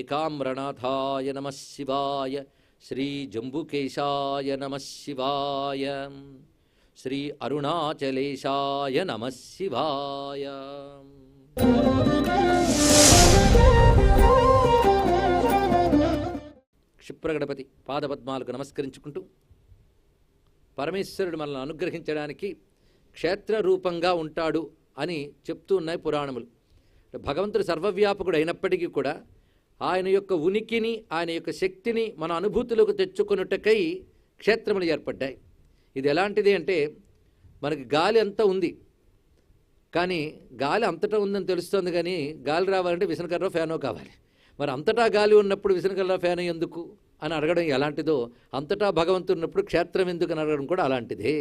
ఏకామ్రనాథాయ నమః శివాయ. శ్రీ జంబుకేశాయ నమః శివాయ. శ్రీ అరుణాచలేశాయ నమః శివాయ. క్షిప్రగణపతి పాదపద్మాలకు నమస్కరించుకుంటూ, పరమేశ్వరుడు మనల్ని అనుగ్రహించడానికి క్షేత్ర రూపంగా ఉంటాడు అని చెప్తూ ఉన్నాయి పురాణములు. భగవంతుడు సర్వవ్యాపకుడు అయినప్పటికీ కూడా ఆయన యొక్క ఉనికిని, ఆయన యొక్క శక్తిని మన అనుభూతులకు తెచ్చుకొనుటకై క్షేత్రములు ఏర్పడ్డాయి. ఇది ఎలాంటిది అంటే, మనకి గాలి అంతా ఉంది, కానీ గాలి అంతటా ఉందని తెలుస్తుంది, కానీ గాలి రావాలంటే విసనకర్ర ఫ్యానో కావాలి. మరి అంతటా గాలి ఉన్నప్పుడు విసనకర్ర ఫ్యాన్ ఎందుకు అని అడగడం ఎలాంటిదో, అంతటా భగవంతుడు ఉన్నప్పుడు క్షేత్రం ఎందుకు అని అడగడం కూడా అలాంటిదే.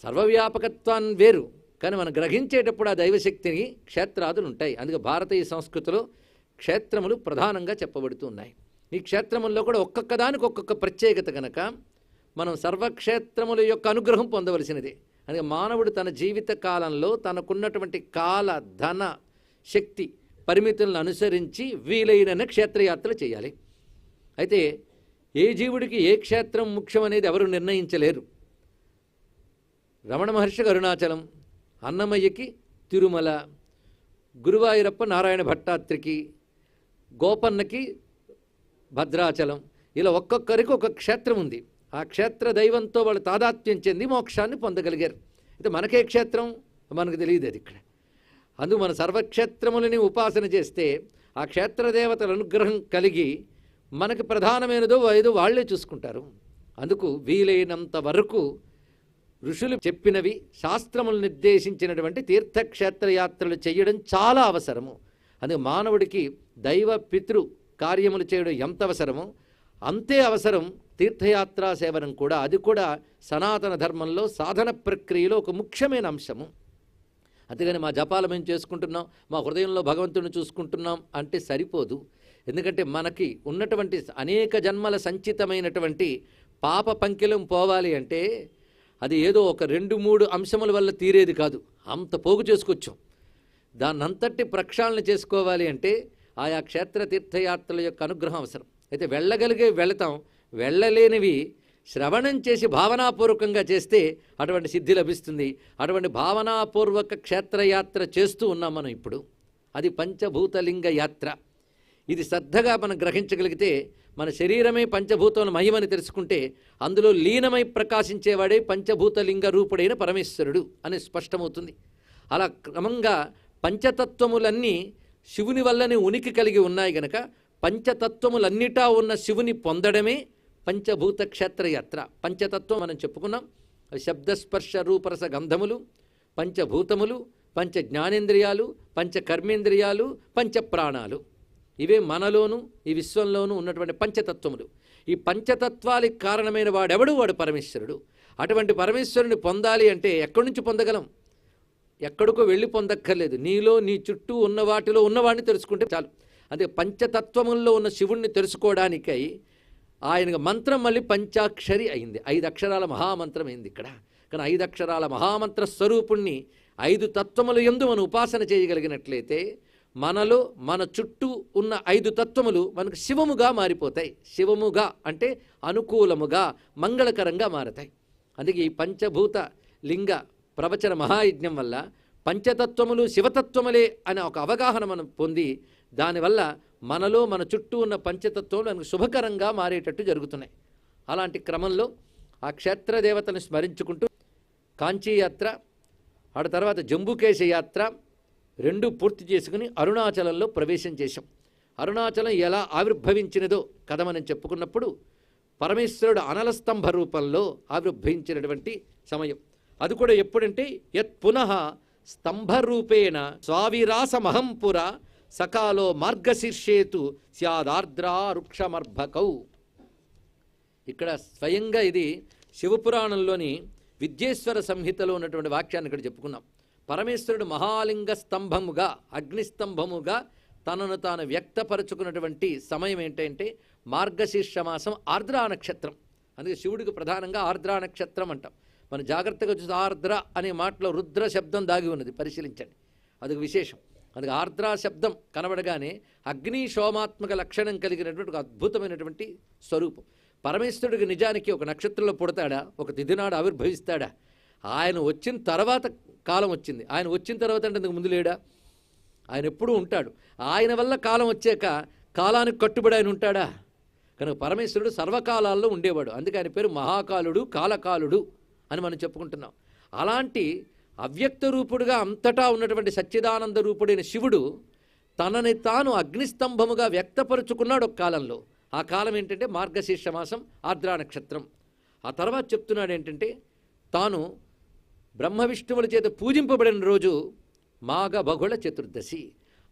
సర్వవ్యాపకత్వాన్ని వేరు, కానీ మనం గ్రహించేటప్పుడు ఆ దైవశక్తిని క్షేత్రాదులు ఉంటాయి. అందుకే భారతీయ సంస్కృతిలో క్షేత్రములు ప్రధానంగా చెప్పబడుతూ ఉన్నాయి. ఈ క్షేత్రముల్లో కూడా ఒక్కొక్క దానికి ఒక్కొక్క ప్రత్యేకత కనుక మనం సర్వక్షేత్రముల యొక్క అనుగ్రహం పొందవలసినదే. అందుకే మానవుడు తన జీవిత కాలంలో తనకున్నటువంటి కాల, ధన, శక్తి పరిమితులను అనుసరించి వీలైన క్షేత్రయాత్రలు చేయాలి. అయితే ఏ జీవుడికి ఏ క్షేత్రం ముఖ్యం అనేది ఎవరు నిర్ణయించలేరు. రమణ మహర్షికి అరుణాచలం, అన్నమయ్యకి తిరుమల, గురువాయూరప్ప నారాయణ భట్టాత్రికి, గోపన్నకి భద్రాచలం, ఇలా ఒక్కొక్కరికి ఒక క్షేత్రం ఉంది. ఆ క్షేత్ర దైవంతో వాళ్ళు తాదాత్మ్యం చెంది మోక్షాన్ని పొందగలిగారు. అయితే మనకే క్షేత్రం మనకు తెలియదు అది ఇక్కడ. అందుకు మన సర్వక్షేత్రములని ఉపాసన చేస్తే ఆ క్షేత్రదేవతల అనుగ్రహం కలిగి మనకి ప్రధానమైనదో ఏదో వాళ్లే చూసుకుంటారు. అందుకు వీలైనంత వరకు ఋషులు చెప్పినవి, శాస్త్రములు నిర్దేశించినటువంటి తీర్థక్షేత్రయాత్రలు చేయడం చాలా అవసరము. అందుకే మానవుడికి దైవ పితృ కార్యములు చేయడం ఎంత అవసరమో అంతే అవసరం తీర్థయాత్రా సేవనం కూడా. అది కూడా సనాతన ధర్మంలో సాధన ప్రక్రియలో ఒక ముఖ్యమైన అంశము. అంతేగాని మా జపాలు మేము చేసుకుంటున్నాం, మా హృదయంలో భగవంతుడిని చూసుకుంటున్నాం అంటే సరిపోదు. ఎందుకంటే మనకి ఉన్నటువంటి అనేక జన్మల సంచితమైనటువంటి పాప పంకిలం పోవాలి అంటే అది ఏదో ఒక 2-3 అంశముల వల్ల తీరేది కాదు. అంత పోగు చేసుకొచ్చాం. దాన్నంతటి ప్రక్షాళన చేసుకోవాలి అంటే ఆయా క్షేత్ర తీర్థయాత్రల యొక్క అనుగ్రహం అవసరం. అయితే వెళ్ళగలిగే వెళతాం, వెళ్ళలేనివి శ్రవణం చేసి భావనాపూర్వకంగా చేస్తే అటువంటి సిద్ధి లభిస్తుంది. అటువంటి భావనాపూర్వక క్షేత్రయాత్ర చేస్తూ ఉన్నాం మనం ఇప్పుడు. అది పంచభూతలింగ యాత్ర. ఇది శ్రద్ధగా మనం గ్రహించగలిగితే మన శరీరమే పంచభూతముల మహిమని తెలుసుకుంటే అందులో లీనమై ప్రకాశించేవాడే పంచభూతలింగ రూపుడైన పరమేశ్వరుడు అని స్పష్టమవుతుంది. అలా క్రమంగా పంచతత్వములన్నీ శివుని వల్లనే ఉనికి కలిగి ఉన్నాయి గనక పంచతత్వములన్నిటా ఉన్న శివుని పొందడమే పంచభూత క్షేత్రయాత్ర. పంచతత్వం మనం చెప్పుకున్నాం. శబ్దస్పర్శ రూపరస గంధములు, పంచభూతములు, పంచ జ్ఞానేంద్రియాలు, పంచ కర్మేంద్రియాలు, పంచప్రాణాలు. ఇవే మనలోనూ ఈ విశ్వంలోనూ ఉన్నటువంటి పంచతత్వములు. ఈ పంచతత్వాలకు కారణమైన వాడెవడు? వాడు పరమేశ్వరుడు. అటువంటి పరమేశ్వరుని పొందాలి అంటే ఎక్కడి నుంచి పొందగలం? ఎక్కడికో వెళ్ళి పొందక్కర్లేదు. నీలో, నీ చుట్టూ ఉన్న వాటిలో ఉన్నవాడిని తెలుసుకుంటే చాలు. అదే పంచతత్వముల్లో ఉన్న శివుణ్ణి తెలుసుకోవడానికై ఆయన మంత్రం మళ్ళీ పంచాక్షరి అయింది. 5 అక్షరాల మహామంత్రం అయింది ఇక్కడ. కానీ 5 అక్షరాల మహామంత్ర స్వరూపుణ్ణి 5 తత్వముల యందు మనం ఉపాసన చేయగలిగినట్లయితే మనలో, మన చుట్టూ ఉన్న 5 తత్వములు మనకు శివముగా మారిపోతాయి. శివముగా అంటే అనుకూలముగా, మంగళకరంగా మారతాయి. అందుకే ఈ పంచభూత లింగ ప్రవచన మహాయజ్ఞం వల్ల పంచతత్వములు శివతత్వములే అనే ఒక అవగాహన మనం పొంది దానివల్ల మనలో, మన చుట్టూ ఉన్న పంచతత్వములు మనకు శుభకరంగా మారేటట్టు జరుగుతున్నాయి. అలాంటి క్రమంలో ఆ క్షేత్రదేవతను స్మరించుకుంటూ కాంచీయాత్ర, ఆ తర్వాత జంబుకేశ యాత్ర 2 పూర్తి చేసుకుని అరుణాచలంలో ప్రవేశం చేశాం. అరుణాచలం ఎలా ఆవిర్భవించినదో కథ మనం చెప్పుకున్నప్పుడు పరమేశ్వరుడు అనలస్తంభ రూపంలో ఆవిర్భవించినటువంటి సమయం. అది కూడా ఎప్పుడంటే యత్ పునః స్తంభరూపేణ స్వావిరాసమహంపుర సకాలో మార్గశీర్షేతు స్యాదార్ద్రా వృక్షమర్భకౌ. ఇక్కడ స్వయంగా ఇది శివపురాణంలోని విద్యేశ్వర సంహితలో ఉన్నటువంటి వాక్యాన్ని ఇక్కడ చెప్పుకున్నాం. పరమేశ్వరుడు మహాలింగ స్తంభముగా, అగ్నిస్తంభముగా తనను తాను వ్యక్తపరచుకున్నటువంటి సమయం ఏంటంటే మార్గశీర్ష మాసం, ఆర్ద్రా నక్షత్రం. అందుకే శివుడికి ప్రధానంగా ఆర్ద్రా నక్షత్రం అంటాం. మనం జాగ్రత్తగా చూసి ఆర్ద్ర అనే మాటలో రుద్ర శబ్దం దాగి ఉన్నది, పరిశీలించండి. అదొక విశేషం. అందుకే ఆర్ద్రా శబ్దం కనబడగానే అగ్ని శోమాత్మక లక్షణం కలిగినటువంటి ఒక అద్భుతమైనటువంటి స్వరూపం. పరమేశ్వరుడికి నిజానికి ఒక నక్షత్రంలో పుడతాడా, ఒక తిథినాడు ఆవిర్భవిస్తాడా? ఆయన వచ్చిన తర్వాత కాలం వచ్చింది. ఆయన వచ్చిన తర్వాత అంటే అందుకు ముందు లేడా? ఆయన ఎప్పుడూ ఉంటాడు. ఆయన వల్ల కాలం వచ్చాక కాలానికి కట్టుబడి ఆయన ఉంటాడా? కనుక పరమేశ్వరుడు సర్వకాలాల్లో ఉండేవాడు. అందుకే ఆయన పేరు మహాకాలుడు, కాలకాలుడు అని మనం చెప్పుకుంటున్నాం. అలాంటి అవ్యక్త రూపుడుగా అంతటా ఉన్నటువంటి సచ్చిదానంద రూపుడైన శివుడు తనని తాను అగ్నిస్తంభముగా వ్యక్తపరుచుకున్నాడు ఒక కాలంలో. ఆ కాలం ఏంటంటే మార్గశీర్ష మాసం, ఆర్ద్రా నక్షత్రం. ఆ తర్వాత చెప్తున్నాడు ఏంటంటే తాను బ్రహ్మ విష్ణువుల చేత పూజింపబడిన రోజు మాఘ బహుళ చతుర్దశి.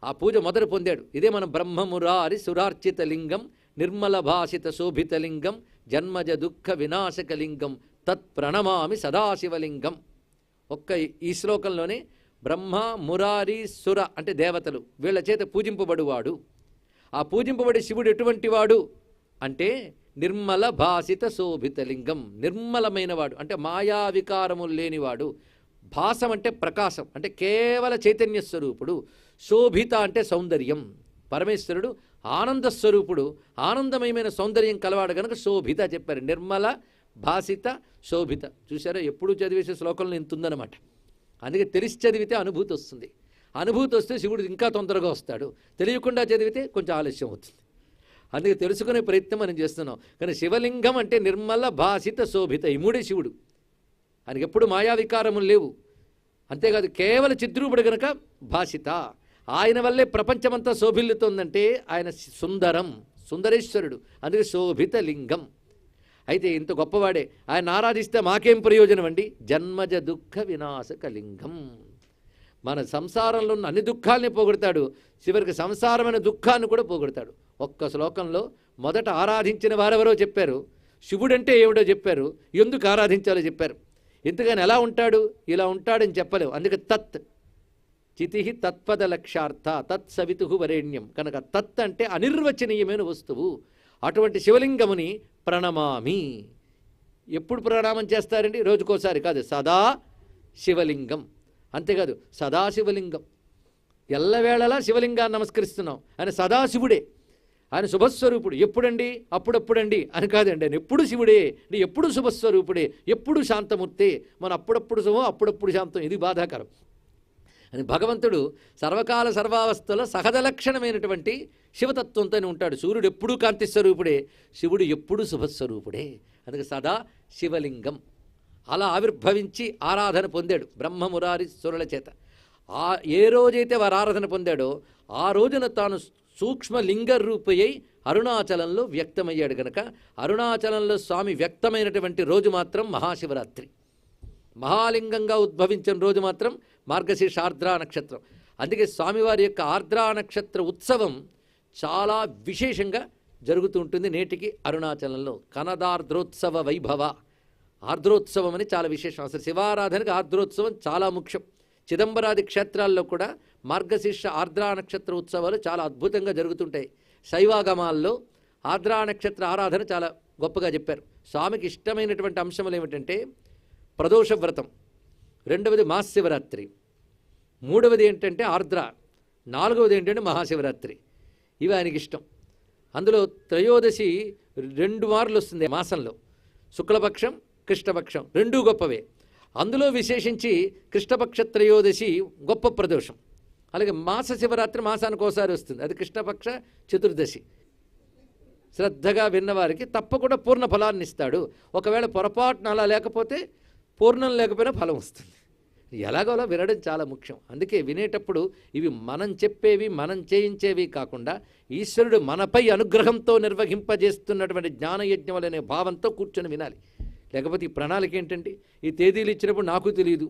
ఆ పూజ మొదలు పొందాడు. ఇదే మనం బ్రహ్మమురారి సురార్చిత లింగం నిర్మల భాషిత శోభిత లింగం జన్మజ దుఃఖ వినాశక లింగం తత్ ప్రణమామి సదాశివలింగం. ఒక్క ఈ శ్లోకంలోనే బ్రహ్మ, మురారి, సుర అంటే దేవతలు, వీళ్ళ చేత పూజింపబడువాడు. ఆ పూజింపబడే శివుడు ఎటువంటి వాడు అంటే నిర్మల భాసిత శోభిత లింగం, నిర్మలమైనవాడు అంటే మాయా వికారములు లేనివాడు. భాసం అంటే ప్రకాశం అంటే కేవల చైతన్య స్వరూపుడు. శోభిత అంటే సౌందర్యం. పరమేశ్వరుడు ఆనంద స్వరూపుడు, ఆనందమయమైన సౌందర్యం కలవాడు కనుక శోభిత చెప్పారు. నిర్మల భాసిత శోభిత. చూసారా, ఎప్పుడు చదివేసే శ్లోకంలో ఇంత ఉందన్నమాట. అందుకే తెలిసి చదివితే అనుభూతి వస్తుంది. అనుభూతి వస్తే శివుడు ఇంకా తొందరగా వస్తాడు. తెలియకుండా చదివితే కొంచెం ఆలస్యం అవుతుంది. అందుకే తెలుసుకునే ప్రయత్నం మనం చేస్తున్నాం. కానీ శివలింగం అంటే నిర్మల భాసిత శోభిత, ఈ మూడే శివుడు. ఆయనకి ఎప్పుడు మాయావికారములు లేవు. అంతేకాదు కేవల చిద్రూపుడు గనక భాసిత. ఆయన వల్లే ప్రపంచమంతా శోభిల్లుతోందంటే ఆయన సుందరం, సుందరేశ్వరుడు. అందుకే శోభిత లింగం. అయితే ఇంత గొప్పవాడే, ఆయన ఆరాధిస్తే మాకేం ప్రయోజనం అండి? జన్మజ దుఃఖ వినాశక లింగం. మన సంసారంలో ఉన్న అన్ని దుఃఖాలని పోగొడతాడు, చివరికి సంసారమైన దుఃఖాన్ని కూడా పోగొడతాడు. ఒక్క శ్లోకంలో మొదట ఆరాధించిన వారెవరో చెప్పారు, శివుడంటే ఏమిటో చెప్పారు, ఎందుకు ఆరాధించాలో చెప్పారు. ఎందుకని ఎలా ఉంటాడు, ఇలా ఉంటాడని చెప్పలేవు. అందుకే తత్ చితి తత్పద లక్ష్యార్థ తత్ సవితు వరేణ్యం. కనుక తత్ అంటే అనిర్వచనీయమైన వస్తువు. అటువంటి శివలింగముని ప్రణమామి. ఎప్పుడు ప్రణామం చేస్తారండి? రోజుకోసారి కాదు, సదా శివలింగం. అంతేకాదు సదాశివలింగం. ఎల్లవేళలా శివలింగాన్ని నమస్కరిస్తున్నాం. ఆయన సదాశివుడే, ఆయన శుభస్వరూపుడు. ఎప్పుడండి? అప్పుడప్పుడండి అని కాదండి. ఆయన ఎప్పుడు శివుడే, ఎప్పుడు శుభస్వరూపుడే, ఎప్పుడు శాంతమూర్తే. మన అప్పుడప్పుడు శుభం, అప్పుడప్పుడు శాంతం. ఇది బాధాకరం. అని భగవంతుడు సర్వకాల సర్వావస్థలో సహజ లక్షణమైనటువంటి శివతత్వంతోనే ఉంటాడు. సూర్యుడు ఎప్పుడూ కాంతి స్వరూపుడే, శివుడు ఎప్పుడూ శుభస్వరూపుడే. అందుకే సదా శివలింగం. అలా ఆవిర్భవించి ఆరాధన పొందాడు బ్రహ్మమురారి సురుల చేత. ఏ రోజైతే వారు ఆరాధన పొందాడో ఆ రోజున తాను సూక్ష్మ లింగ రూపయ్యి అరుణాచలంలో వ్యక్తమయ్యాడు కనుక అరుణాచలంలో స్వామి వ్యక్తమైనటువంటి రోజు మాత్రం మహాశివరాత్రి. మహాలింగంగా ఉద్భవించిన రోజు మాత్రం మార్గశీర్ష ఆర్ద్రా నక్షత్రం. అందుకే స్వామివారి యొక్క ఆర్ద్రా నక్షత్ర ఉత్సవం చాలా విశేషంగా జరుగుతూ ఉంటుంది నేటికి అరుణాచలంలో. కనదార్ద్రోత్సవ వైభవ. ఆర్ద్రోత్సవం అని చాలా విశేషం. అసలు శివారాధనకు ఆర్ద్రోత్సవం చాలా ముఖ్యం. చిదంబరాది క్షేత్రాల్లో కూడా మార్గశీర్ష ఆర్ద్రా నక్షత్ర ఉత్సవాలు చాలా అద్భుతంగా జరుగుతుంటాయి. శైవాగమాల్లో ఆర్ద్రా నక్షత్ర ఆరాధన చాలా గొప్పగా చెప్పారు. స్వామికి ఇష్టమైనటువంటి అంశములు ఏమిటంటే ప్రదోష వ్రతం, రెండవది మహాశివరాత్రి, మూడవది ఏంటంటే ఆర్ద్ర, నాలుగవది ఏంటంటే మహాశివరాత్రి. ఇవి ఆయనకి ఇష్టం. అందులో త్రయోదశి 2 మార్లు వస్తుంది మాసంలో. శుక్లపక్షం, కృష్ణపక్షం రెండూ గొప్పవే. అందులో విశేషించి కృష్ణపక్ష త్రయోదశి గొప్ప ప్రదోషం. అలాగే మాస శివరాత్రి మాసానికి ఒకసారి వస్తుంది, అది కృష్ణపక్ష చతుర్దశి. శ్రద్ధగా విన్నవారికి తప్పకుండా పూర్ణ ఫలాన్ని ఇస్తాడు. ఒకవేళ పొరపాటున అలా లేకపోతే పూర్ణం లేకపోయినా ఫలం వస్తుంది. ఎలాగోలా వినడం చాలా ముఖ్యం. అందుకే వినేటప్పుడు ఇవి మనం చెప్పేవి, మనం చేయించేవి కాకుండా ఈశ్వరుడు మనపై అనుగ్రహంతో నిర్వహింపజేస్తున్నటువంటి జ్ఞానయజ్ఞములనే భావంతో కూర్చొని వినాలి. లేకపోతే ఈ ప్రణాళిక ఏంటండి? ఈ తేదీలు ఇచ్చినప్పుడు నాకు తెలియదు,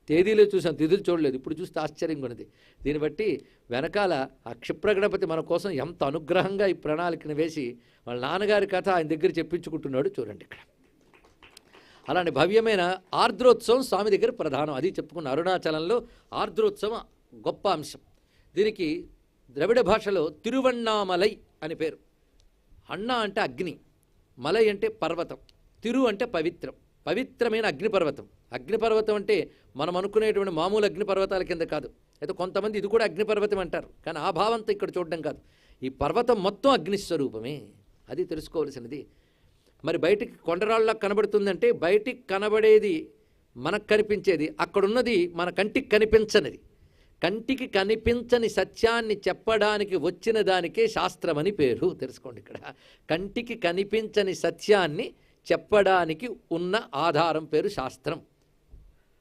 తేదీలో చూసాను, తిథులు చూడలేదు, ఇప్పుడు చూస్తే ఆశ్చర్యంగా ఉన్నది. దీన్ని బట్టి వెనకాల ఆ క్షిప్రగణపతి మన కోసం ఎంత అనుగ్రహంగా ఈ ప్రణాళికను వేసి వాళ్ళ నాన్నగారి కథ ఆయన దగ్గర చెప్పించుకుంటున్నాడు. చూడండి ఇక్కడ. అలాంటి భవ్యమైన ఆర్ద్రోత్సవం స్వామి దగ్గర ప్రధానం. అది చెప్పుకున్న అరుణాచలంలో ఆర్ద్రోత్సవం గొప్ప అంశం. దీనికి ద్రవిడ భాషలో తిరువణ్ణామలై అని పేరు. అన్న అంటే అగ్ని, మలై అంటే పర్వతం, తిరు అంటే పవిత్రం. పవిత్రమైన అగ్నిపర్వతం. అగ్నిపర్వతం అంటే మనం అనుకునేటువంటి మామూలు అగ్నిపర్వతాల కింద కాదు. అయితే కొంతమంది ఇది కూడా అగ్నిపర్వతం అంటారు, కానీ ఆ భావంతో ఇక్కడ చూడడం కాదు. ఈ పర్వతం మొత్తం అగ్నిస్వరూపమే, అది తెలుసుకోవాల్సినది. మరి బయటికి కొండరాళ్ళ కనబడుతుందంటే బయటికి కనబడేది మనకు కనిపించేది, అక్కడున్నది మన కంటికి కనిపించనిది. కంటికి కనిపించని సత్యాన్ని చెప్పడానికి వచ్చిన దానికే శాస్త్రం అని పేరు. తెలుసుకోండి, ఇక్కడ కంటికి కనిపించని సత్యాన్ని చెప్పడానికి ఉన్న ఆధారం పేరు శాస్త్రం.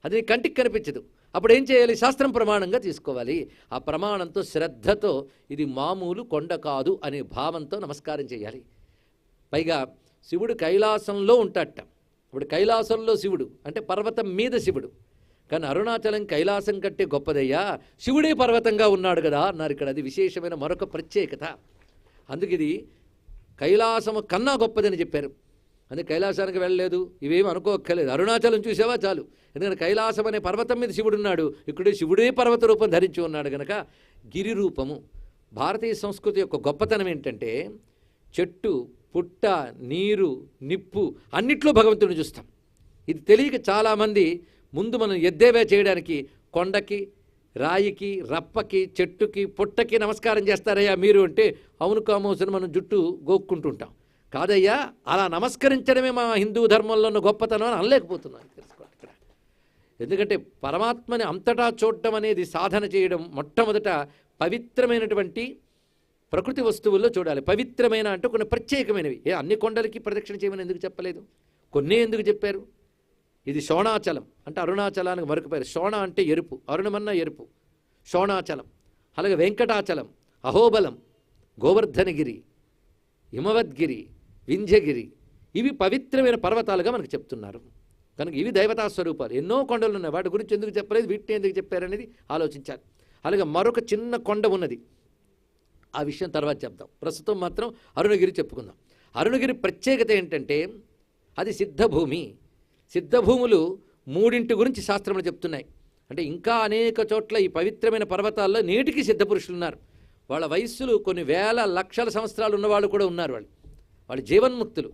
అది కంటికి కనిపించదు, అప్పుడు ఏం చేయాలి? శాస్త్రం ప్రమాణంగా తీసుకోవాలి. ఆ ప్రమాణంతో శ్రద్ధతో ఇది మామూలు కొండ కాదు అనే భావంతో నమస్కారం చేయాలి. పైగా శివుడు కైలాసంలో ఉంటాడట. ఇప్పుడు కైలాసంలో శివుడు అంటే పర్వతం మీద శివుడు, కానీ అరుణాచలం కైలాసం కంటే గొప్పదయ్యా, శివుడే పర్వతంగా ఉన్నాడు కదా అన్నారు ఇక్కడ. అది విశేషమైన మరొక ప్రత్యేకత. అందుకు ఇది కైలాసము కన్నా గొప్పదని చెప్పారు. అందుకే కైలాసానికి వెళ్ళలేదు ఇవేమి అనుకోక్కర్లేదు, అరుణాచలం చూసావా చాలు. ఎందుకంటే కైలాసం అనే పర్వతం మీద శివుడు ఉన్నాడు, ఇక్కడే శివుడే పర్వత రూపం ధరించి ఉన్నాడు కనుక గిరి రూపము. భారతీయ సంస్కృతి యొక్క గొప్పతనం ఏంటంటే చెట్టు, పుట్ట, నీరు, నిప్పు అన్నిట్లో భగవంతుడిని చూస్తాం. ఇది తెలియక చాలామంది ముందు మనం ఎద్దేవా చేయడానికి కొండకి, రాయికి, రప్పకి, చెట్టుకి, పుట్టకి నమస్కారం చేస్తారయ్యా మీరు అంటే, అవును కామోసని మనం జుట్టు గోక్కుంటుంటాం. కాదయ్యా, అలా నమస్కరించడమే మా హిందూ ధర్మంలో ఉన్న గొప్పతనం అని అనలేకపోతున్నాను. తెలుసుకోండి ఇక్కడ. ఎందుకంటే పరమాత్మని అంతటా చూడటం అనేది సాధన చేయడం మొట్టమొదట పవిత్రమైనటువంటి ప్రకృతి వస్తువుల్లో చూడాలి. పవిత్రమైన అంటే కొన్ని ప్రత్యేకమైనవి. అన్ని కొండలకి ప్రదక్షిణ చేయమని ఎందుకు చెప్పలేదు? కొన్నే ఎందుకు చెప్పారు? ఇది శోణాచలం అంటే అరుణాచలానికి మరొక పేరు. శోణ అంటే ఎరుపు, అరుణమన్న ఎరుపు, శోణాచలం. అలాగే వెంకటాచలం, అహోబలం, గోవర్ధనగిరి, హిమవద్గిరి, వింధ్యగిరి, ఇవి పవిత్రమైన పర్వతాలుగా మనకు చెప్తున్నారు. కనుక ఇవి దేవతా స్వరూపాలు. ఎన్నో కొండలు ఉన్నాయి, వాటి గురించి ఎందుకు చెప్పలేదు, వీటిని ఎందుకు చెప్పారనేది ఆలోచించాలి. అలాగే మరొక చిన్న కొండ ఉన్నది, ఆ విషయం తర్వాత చెప్దాం. ప్రస్తుతం మాత్రం అరుణగిరి చెప్పుకుందాం. అరుణగిరి ప్రత్యేకత ఏంటంటే అది సిద్ధభూమి. సిద్ధభూములు మూడింటి గురించి శాస్త్రములు చెప్తున్నాయి. అంటే ఇంకా అనేక చోట్ల ఈ పవిత్రమైన పర్వతాల్లో నేటికి సిద్ధపురుషులు ఉన్నారు. వాళ్ళ వయస్సులు కొన్ని వేల లక్షల సంవత్సరాలు ఉన్నవాళ్ళు కూడా ఉన్నారు. వాళ్ళు జీవన్ముక్తులు,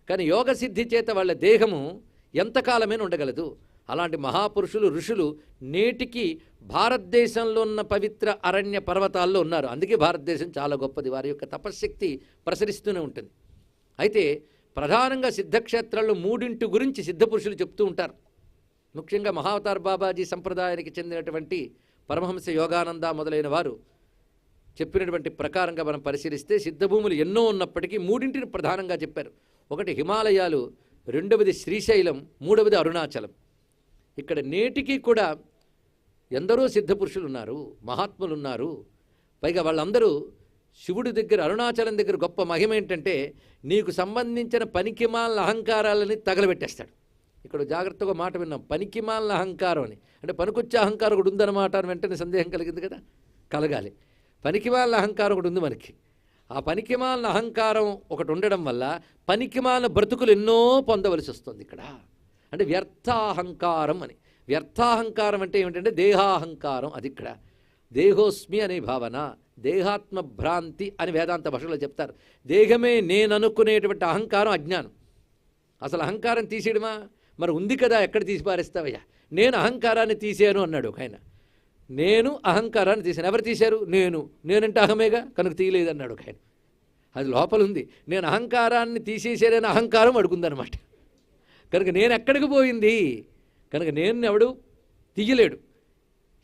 కానీ యోగ సిద్ధి చేత వాళ్ళ దేహము ఎంతకాలమైనా ఉండగలదు. అలాంటి మహాపురుషులు, ఋషులు నేటికి భారతదేశంలో ఉన్న పవిత్ర అరణ్య పర్వతాల్లో ఉన్నారు. అందుకే భారతదేశం చాలా గొప్పది, వారి యొక్క తపశ్శక్తి ప్రసరిస్తూనే ఉంటుంది. అయితే ప్రధానంగా సిద్ధక్షేత్రాల్లో మూడింటి గురించి సిద్ధపురుషులు చెప్తూ ఉంటారు. ముఖ్యంగా మహావతార్ బాబాజీ సంప్రదాయానికి చెందినటువంటి పరమహంస యోగానంద మొదలైన వారు చెప్పినటువంటి ప్రకారంగా మనం పరిశీలిస్తే సిద్ధభూములు ఎన్నో ఉన్నప్పటికీ మూడింటిని ప్రధానంగా చెప్పారు. ఒకటి హిమాలయాలు, రెండవది శ్రీశైలం, మూడవది అరుణాచలం. ఇక్కడ నేటికి కూడా ఎందరో సిద్ధపురుషులు ఉన్నారు, మహాత్ములు ఉన్నారు. పైగా వాళ్ళందరూ శివుడి దగ్గర, అరుణాచలం దగ్గర గొప్ప మహిమ ఏంటంటే నీకు సంబంధించిన పనికిమాలిన అహంకారాలని తగలబెట్టేస్తాడు. ఇక్కడ జాగ్రత్తగా మాట విన్నాం, పనికిమాలిన అహంకారం అని. అంటే పనికొచ్చే అహంకారం ఒకటి ఉందన్నమాట అని వెంటనే సందేహం కలిగింది కదా, కలగాలి. పనికిమాలిన అహంకారం ఒకటి ఉంది మనకి. ఆ పనికిమాలిన అహంకారం ఒకటి ఉండడం వల్ల పనికిమాలిన బ్రతుకులు ఎన్నో పొందవలసి వస్తుంది ఇక్కడ. అంటే వ్యర్థాహంకారం అని. వ్యర్థాహంకారం అంటే ఏమిటంటే దేహాహంకారం. అది ఇక్కడ దేహోస్మి అనే భావన, దేహాత్మ భ్రాంతి అని వేదాంత భాషలో చెప్తారు. దేహమే నేను అనుకునేటువంటి అహంకారం అజ్ఞానం. అసలు అహంకారం తీసేయడమా? మరి ఉంది కదా, ఎక్కడ తీసి పారేస్తావయ్యా? నేను అహంకారాన్ని తీసాను అన్నాడు ఒక ఆయన. నేను అహంకారాన్ని తీసాను. ఎవరు తీశారు? నేనంటే అహమేగా, కనుక తీయలేదన్నాడు ఒక ఆయన. అది లోపల ఉంది. నేను అహంకారాన్ని తీసేసానని అహంకారం అడుగుందనమాట. కనుక నేను ఎక్కడికి పోయింది? కనుక నేను ఎవడు తీయలేడు.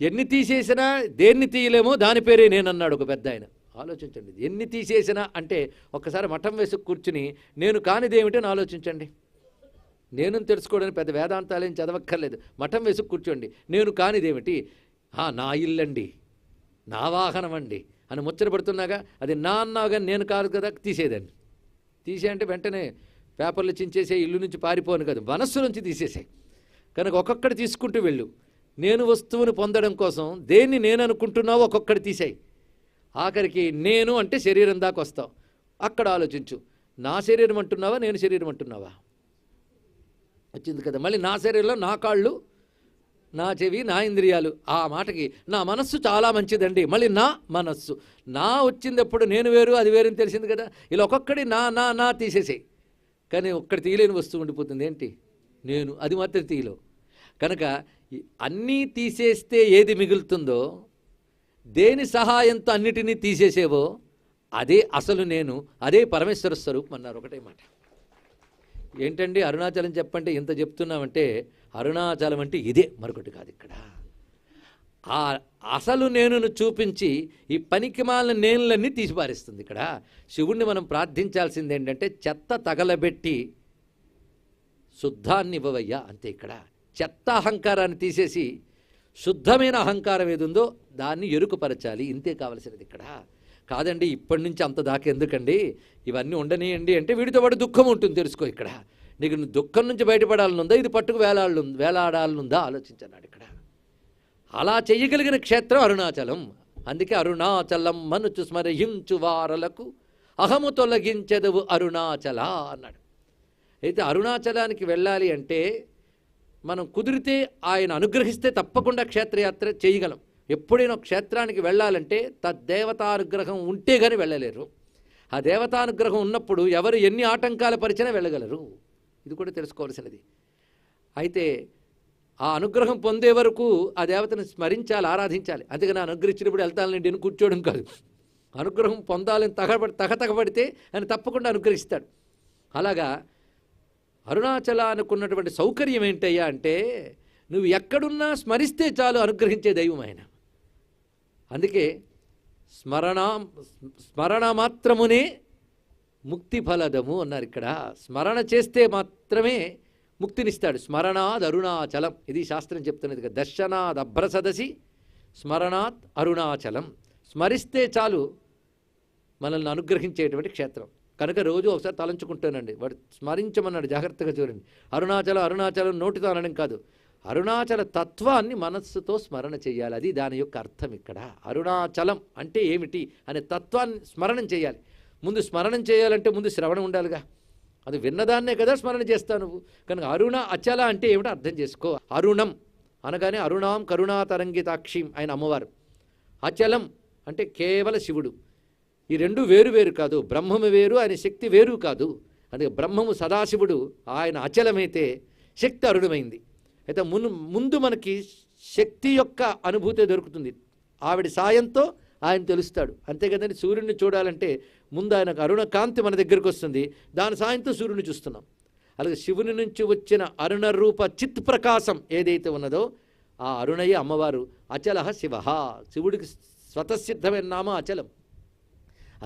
ఎన్ని తీసేసినా దేన్ని తీయలేమో దాని పేరే నేనన్నాడు ఒక పెద్ద ఆయన. ఆలోచించండి, ఎన్ని తీసేసినా అంటే ఒక్కసారి మఠం వేసి కూర్చుని నేను కానిదేమిటని ఆలోచించండి. నేను తెలుసుకోవడానికి పెద్ద వేదాంతాలేం చదవక్కర్లేదు. మఠం వేసి కూర్చోండి, నేను కానిదేమిటి? నా ఇల్లండి, నా వాహనం అండి అని ముచ్చటపడుతున్నాగా, అది నా అన్నావు కానీ నేను కాదు కదా, తీసేదండి. తీసేయంటే వెంటనే పేపర్లు చించేసే, ఇల్లు నుంచి పారిపోను కదా, మనస్సు నుంచి తీసేసాయి. కనుక ఒక్కొక్కటి తీసుకుంటూ వెళ్ళు. నేను వస్తువును పొందడం కోసం దేన్ని నేను అనుకుంటున్నావో ఒక్కొక్కటి తీసాయి. ఆఖరికి నేను అంటే శరీరం దాకా వస్తావు. అక్కడ ఆలోచించు, నా శరీరం అంటున్నావా, నేను శరీరం అంటున్నావా? వచ్చింది కదా. మళ్ళీ నా శరీరంలో నా కాళ్ళు, నా చెవి, నా ఇంద్రియాలు. ఆ మాటకి నా మనస్సు చాలా మంచిదండి. మళ్ళీ నా మనస్సు, నా వచ్చింది ఎప్పుడు, నేను వేరు అది వేరు అని తెలిసింది కదా. ఇలా ఒక్కొక్కటి నా నా నా తీసేసాయి. కానీ ఒక్కటి తీయలేని వస్తువు ఉండిపోతుంది. ఏంటి? నేను, అది మాత్రం తీయలేవు. కనుక అన్నీ తీసేస్తే ఏది మిగులుతుందో, దేని సహాయంతో అన్నిటినీ తీసేసేవో అదే అసలు నేను, అదే పరమేశ్వర స్వరూపం అన్నారు. ఒకటే మాట. ఏంటండి అరుణాచలం చెప్పంటే ఇంత చెప్తున్నామంటే, అరుణాచలం అంటే ఇదే, మరొకటి కాదు. ఇక్కడ ఆ అసలు నేనును చూపించి ఈ పనికిమాలిన నేనులన్నీ తీసిపారేస్తుంది. ఇక్కడ శివుణ్ణి మనం ప్రార్థించాల్సింది ఏంటంటే, చెత్త తగలబెట్టి శుద్ధాన్ని ఇవ్వవయ్యా అంతే. ఇక్కడ చెత్త అహంకారాన్ని తీసేసి శుద్ధమైన అహంకారం ఏది ఉందో దాన్ని ఎరుకుపరచాలి, ఇంతే కావలసినది. ఇక్కడ కాదండి ఇప్పటి నుంచి అంత దాకా ఎందుకండి, ఇవన్నీ ఉండనియండి అంటే వీడితో పాటు దుఃఖం ఉంటుంది. తెలుసుకో, ఇక్కడ నీకు దుఃఖం నుంచి బయటపడాలనుందా, ఇది పట్టుకు వేలాడాలనుందా ఆలోచించన్నాడు. ఇక్కడ అలా చెయ్యగలిగిన క్షేత్రం అరుణాచలం. అందుకే అరుణాచలం మనుచు స్మరహించు వారలకు అహము తొలగించెదవు అరుణాచల అన్నాడు. అయితే అరుణాచలానికి వెళ్ళాలి అంటే మనం కుదిరితే, ఆయన అనుగ్రహిస్తే తప్పకుండా క్షేత్రయాత్ర చేయగలం. ఎప్పుడైనా క్షేత్రానికి వెళ్ళాలంటే తద్దేవతానుగ్రహం ఉంటే కానీ వెళ్ళలేరు. ఆ దేవతానుగ్రహం ఉన్నప్పుడు ఎవరు ఎన్ని ఆటంకాలు పరిచినా వెళ్ళగలరు. ఇది కూడా తెలుసుకోవాల్సినది. అయితే ఆ అనుగ్రహం పొందే వరకు ఆ దేవతను స్మరించాలి, ఆరాధించాలి. అందుకని అనుగ్రహించినప్పుడు వెళ్తానండి అని కూర్చోవడం కాదు. అనుగ్రహం పొందాలని తగతగబడితే ఆయన తప్పకుండా అనుగ్రహిస్తాడు. అలాగా అరుణాచలానికి ఉన్నటువంటి సౌకర్యం ఏంటయ్యా అంటే, నువ్వు ఎక్కడున్నా స్మరిస్తే చాలు అనుగ్రహించే దైవం ఆయన. అందుకే స్మరణ మాత్రమునే ముక్తి ఫలదము అన్నారు. ఇక్కడ స్మరణ చేస్తే మాత్రమే ముక్తినిస్తాడు. స్మరణాద్ అరుణాచలం, ఇది శాస్త్రం చెప్తున్నది కదా. దర్శనాద్ అభ్రసదసి స్మరణాత్ అరుణాచలం. స్మరిస్తే చాలు మనల్ని అనుగ్రహించేటువంటి క్షేత్రం. కనుక రోజు ఒకసారి తలంచుకుంటానండి. వాడు స్మరించమన్నాడు, జాగ్రత్తగా చూడండి. అరుణాచలం అరుణాచలం నోటితో అనడం కాదు, అరుణాచల తత్వాన్ని మనస్సుతో స్మరణ చేయాలి. అది దాని యొక్క అర్థం. ఇక్కడ అరుణాచలం అంటే ఏమిటి అనే తత్వాన్ని స్మరణం చేయాలి. ముందు స్మరణం చేయాలంటే ముందు శ్రవణం ఉండాలిగా. అది విన్నదాన్నే కదా స్మరణ చేస్తావు నువ్వు. కనుక అరుణ అచల అంటే ఏమిటో అర్థం చేసుకో. అరుణం అనగానే అరుణాం కరుణాతరంగితాక్షిం ఆయన అమ్మవారు. అచలం అంటే కేవల శివుడు. ఈ రెండు వేరు వేరు కాదు. బ్రహ్మము వేరు, ఆయన శక్తి వేరు కాదు. అందుకే బ్రహ్మము సదాశివుడు, ఆయన అచలమైతే శక్తి అరుణమైంది. అయితే ముందు మనకి శక్తి యొక్క అనుభూతి దొరుకుతుంది. ఆవిడ సాయంతో ఆయన తెలుస్తాడు. అంతే కదండి. సూర్యుడిని చూడాలంటే ముందు ఆయనకు అరుణ కాంతి మన దగ్గరికి వస్తుంది, దాని సాయంతో సూర్యుని చూస్తున్నాం. అలాగే శివుని నుంచి వచ్చిన అరుణ రూప చిత్ ప్రకాశం ఏదైతే ఉన్నదో ఆ అరుణయ్య అమ్మవారు. అచల శివ, శివుడికి స్వతసిద్ధమైన నామ అచలం.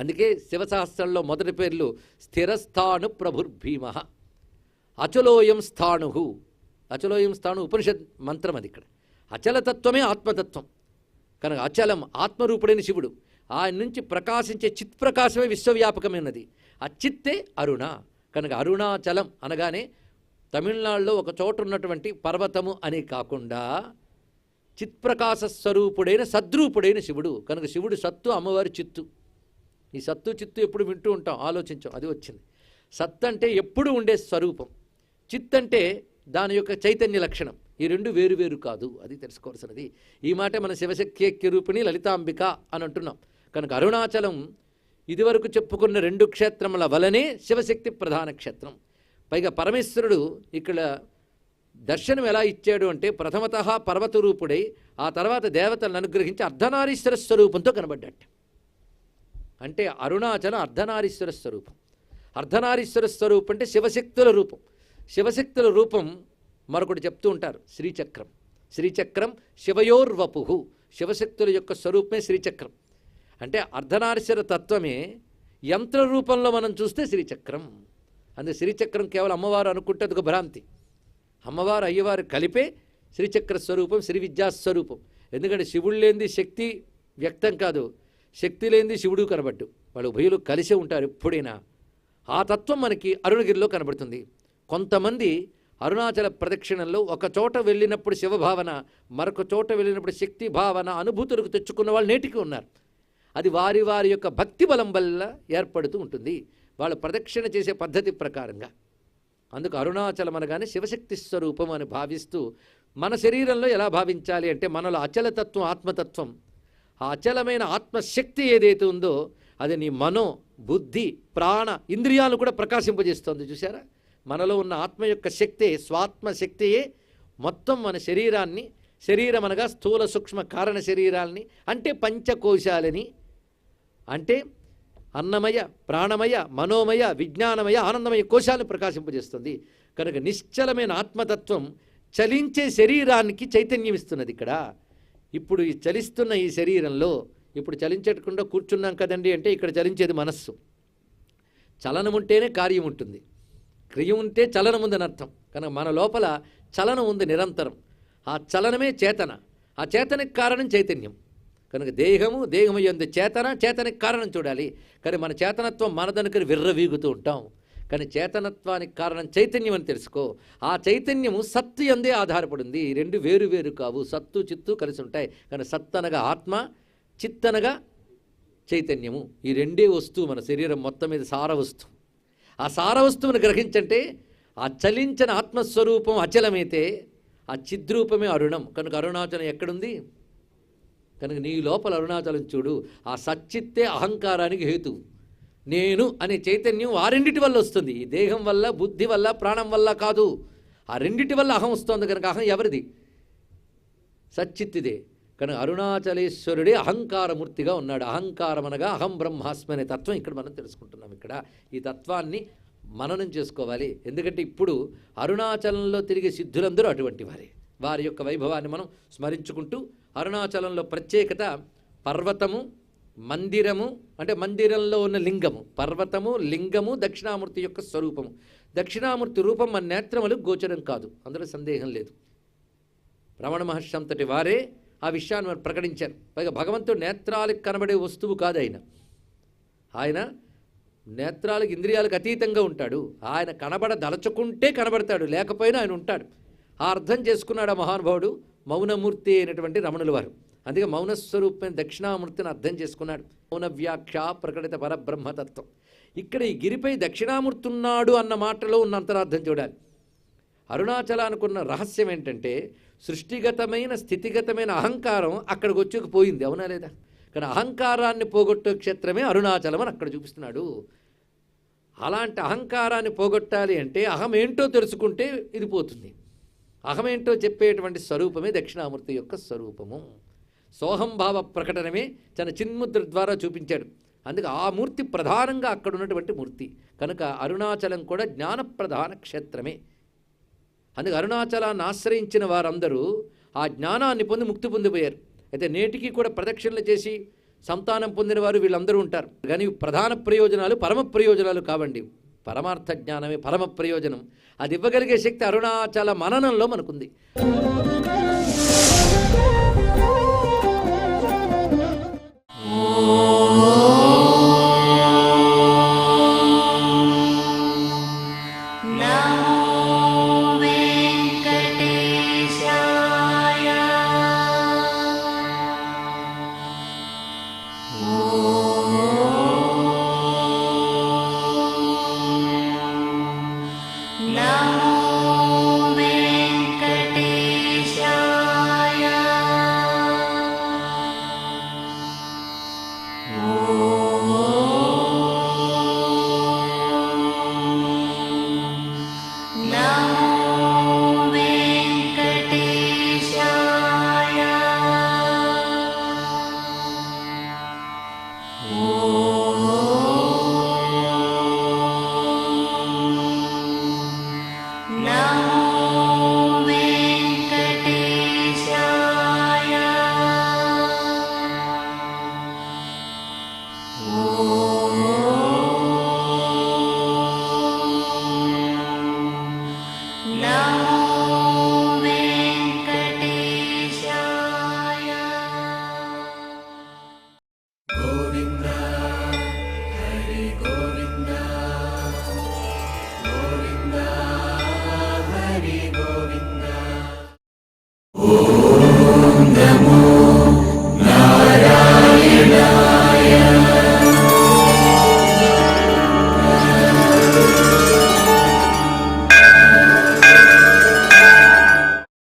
అందుకే శివశాస్త్రంలో మొదటి పేర్లు స్థిరస్థాను ప్రభుర్భీమ, అచలోయం స్థాణు. అచలోయం స్థాణు ఉపనిషత్ మంత్రం అది. ఇక్కడ అచలతత్వమే ఆత్మతత్వం. కనుక అచలం ఆత్మరూపుడైన శివుడు, ఆయన నుంచి ప్రకాశించే చిత్ ప్రకాశమే విశ్వవ్యాపకమైనది. ఆ చిత్తే అరుణ. కనుక అరుణాచలం అనగానే తమిళనాడులో ఒక చోట ఉన్నటువంటి పర్వతము అని కాకుండా చిత్ప్రకాశ స్వరూపుడైన సద్రూపుడైన శివుడు. కనుక శివుడు సత్తు, అమ్మవారి చిత్తు. ఈ సత్తు చిత్తు ఎప్పుడు వింటూ ఉంటాం, ఆలోచించాం, అది వచ్చింది. సత్ అంటే ఎప్పుడు ఉండే స్వరూపం, చిత్ అంటే దాని యొక్క చైతన్య లక్షణం. ఈ రెండు వేరు వేరు కాదు, అది తెలుసుకోవాల్సినది. ఈ మాట మన శివశక్తి రూపిణి లలితాంబిక అని అంటున్నాం. కనుక అరుణాచలం ఇదివరకు చెప్పుకున్న రెండు క్షేత్రముల వలనే శివశక్తి ప్రధాన క్షేత్రం. పైగా పరమేశ్వరుడు ఇక్కడ దర్శనం ఎలా ఇచ్చాడు అంటే, ప్రథమత పర్వత రూపుడై ఆ తర్వాత దేవతలను అనుగ్రహించి అర్ధనారీశ్వర స్వరూపంతో కనబడ్డాడు. అంటే అరుణాచలం అర్ధనారీశ్వర స్వరూపం. అర్ధనారీశ్వర స్వరూపం అంటే శివశక్తుల రూపం. శివశక్తుల రూపం మరొకటి చెప్తూ ఉంటారు, శ్రీచక్రం. శ్రీచక్రం శివయోర్వపు, శివశక్తుల యొక్క స్వరూపమే శ్రీచక్రం. అంటే అర్ధనారీశ్వర తత్వమే యంత్ర రూపంలో మనం చూస్తే శ్రీచక్రం. అందుకే శ్రీచక్రం కేవలం అమ్మవారు అనుకుంటే అదొక భ్రాంతి. అమ్మవారు అయ్యవారు కలిపే శ్రీచక్ర స్వరూపం, శ్రీ విద్యాస్వరూపం. ఎందుకంటే శివుడు లేనిది శక్తి వ్యక్తం కాదు, శక్తి లేనిది శివుడు కనబడ్డు. వాళ్ళు ఉభయులు కలిసే ఉంటారు ఎప్పుడైనా. ఆ తత్వం మనకి అరుణగిరిలో కనబడుతుంది. కొంతమంది అరుణాచల ప్రదక్షిణంలో ఒక చోట వెళ్ళినప్పుడు శివభావన, మరొక చోట వెళ్ళినప్పుడు శక్తి భావన అనుభూతులకు తెచ్చుకున్న వాళ్ళు నేటికి ఉన్నారు. అది వారి వారి యొక్క భక్తి బలం వల్ల ఏర్పడుతూ ఉంటుంది, వాళ్ళు ప్రదక్షిణ చేసే పద్ధతి ప్రకారంగా. అందుకు అరుణాచలం అనగానే శివశక్తి స్వరూపం అని భావిస్తూ మన శరీరంలో ఎలా భావించాలి అంటే, మనలో అచలతత్వం ఆత్మతత్వం, ఆ అచలమైన ఆత్మశక్తి ఏదైతే ఉందో అది నీ మనో బుద్ధి ప్రాణ ఇంద్రియాలను కూడా ప్రకాశింపజేస్తుంది. చూసారా? మనలో ఉన్న ఆత్మ యొక్క శక్తే, స్వాత్మ శక్తియే మొత్తం మన శరీరాన్ని, శరీరం అనగా స్థూల సూక్ష్మ కారణ శరీరాల్ని, అంటే పంచకోశాలని, అంటే అన్నమయ, ప్రాణమయ, మనోమయ, విజ్ఞానమయ, ఆనందమయ కోశాలను ప్రకాశింపజేస్తుంది. కనుక నిశ్చలమైన ఆత్మతత్వం చలించే శరీరానికి చైతన్యం ఇస్తున్నది. ఇక్కడ ఇప్పుడు ఈ చలిస్తున్న ఈ శరీరంలో ఇప్పుడు చలించకుండా కూర్చున్నాం కదండి అంటే ఇక్కడ చలించేది మనస్సు. చలనం ఉంటేనే కార్యం ఉంటుంది, క్రియ ఉంటే చలనం ఉందని అర్థం. కనుక మన లోపల చలనం ఉంది నిరంతరం. ఆ చలనమే చేతన, ఆ చేతనకి కారణం చైతన్యం. కనుక దేహము యందు చేతన, చేతనకి కారణం చూడాలి. కానీ మన చేతనత్వం మనదనుకుని విర్రవీగుతూ ఉంటాం. కానీ చేతనత్వానికి కారణం చైతన్యం అని తెలుసుకో. ఆ చైతన్యము సత్తు యందే ఆధారపడింది. ఈ రెండు వేరు వేరు కావు, సత్తు చిత్తు కలిసి ఉంటాయి. కానీ సత్తు అనగా ఆత్మ, చిత్తనగా చైతన్యము. ఈ రెండే వస్తువు మన శరీరం మొత్తం మీద సార వస్తువు. ఆ సార వస్తువుని గ్రహించంటే ఆ చలించిన ఆత్మస్వరూపం అచలమైతే ఆ చిద్రూపమే అరుణం. కనుక అరుణాచలం ఎక్కడుంది? కనుక నీ లోపల అరుణాచలం చూడు. ఆ సచ్చిత్తే అహంకారానికి హేతు. నేను అనే చైతన్యం ఆ రెండిటి వల్ల వస్తుంది. ఈ దేహం వల్ల, బుద్ధి వల్ల, ప్రాణం వల్ల కాదు. ఆ రెండిటి వల్ల అహం వస్తుంది. కనుక అహం ఎవరిది? సచ్చిత్తిదే. కనుక అరుణాచలేశ్వరుడే అహంకారమూర్తిగా ఉన్నాడు. అహంకారం అనగా అహం బ్రహ్మాస్మి అనే తత్వం ఇక్కడ మనం తెలుసుకుంటున్నాం. ఇక్కడ ఈ తత్వాన్ని మననం చేసుకోవాలి. ఎందుకంటే ఇప్పుడు అరుణాచలంలో తిరిగే సిద్ధులందరూ అటువంటి వారే. వారి యొక్క వైభవాన్ని మనం స్మరించుకుంటూ, అరుణాచలంలో ప్రత్యేకత పర్వతము, మందిరము, అంటే మందిరంలో ఉన్న లింగము, పర్వతము, లింగము, దక్షిణామూర్తి యొక్క స్వరూపము. దక్షిణామూర్తి రూపం మన నేత్రములకు గోచరం కాదు, అందులో సందేహం లేదు. రమణ మహర్షి అంతటి వారే ఆ విషయాన్ని వారు ప్రకటించారు. పైగా భగవంతుడు నేత్రాలకు కనబడే వస్తువు కాదు ఆయన. ఆయన నేత్రాలకు, ఇంద్రియాలకు అతీతంగా ఉంటాడు. ఆయన కనబడదలచుకుంటే కనబడతాడు, లేకపోయినా ఆయన ఉంటాడు. ఆ అర్థం చేసుకున్నాడు ఆ మహానుభావుడు, మౌనమూర్తి అయినటువంటి రమణుల వారు. అందుకే మౌనస్వరూపమైన దక్షిణామూర్తిని అర్థం చేసుకున్నాడు. మౌన వ్యాఖ్య ప్రకటిత పరబ్రహ్మతత్వం. ఇక్కడ ఈ గిరిపై దక్షిణామూర్తి ఉన్నాడు అన్న మాటలో ఉన్న అంతరార్థం చూడాలి. అరుణాచలానుకున్న రహస్యం ఏంటంటే సృష్టిగతమైన, స్థితిగతమైన అహంకారం అక్కడికి వచ్చుకుపోయింది, అవునా లేదా? కానీ అహంకారాన్ని పోగొట్టే క్షేత్రమే అరుణాచలం అని అక్కడ చూపిస్తున్నాడు. అలాంటి అహంకారాన్ని పోగొట్టాలి అంటే అహం ఏంటో తెలుసుకుంటే ఇది పోతుంది. అహమేంటో చెప్పేటువంటి స్వరూపమే దక్షిణామూర్తి యొక్క స్వరూపము. సోహంభావ ప్రకటనమే తన చిన్ముద్ర ద్వారా చూపించాడు. అందుకే ఆ మూర్తి ప్రధానంగా అక్కడ ఉన్నటువంటి మూర్తి. కనుక అరుణాచలం కూడా జ్ఞానప్రధాన క్షేత్రమే. అందుకే అరుణాచలాన్ని ఆశ్రయించిన వారందరూ ఆ జ్ఞానాన్ని పొంది ముక్తి పొందిపోయారు. అయితే నేటికి కూడా ప్రదక్షిణలు చేసి సంతానం పొందిన వారు వీళ్ళందరూ ఉంటారు. కానీ ప్రధాన ప్రయోజనాలు పరమ ప్రయోజనాలు కావండి. పరమార్థ జ్ఞానమే పరమ ప్రయోజనం. అది ఇవ్వగలిగే శక్తి అరుణాచల మననంలో మనకుంది.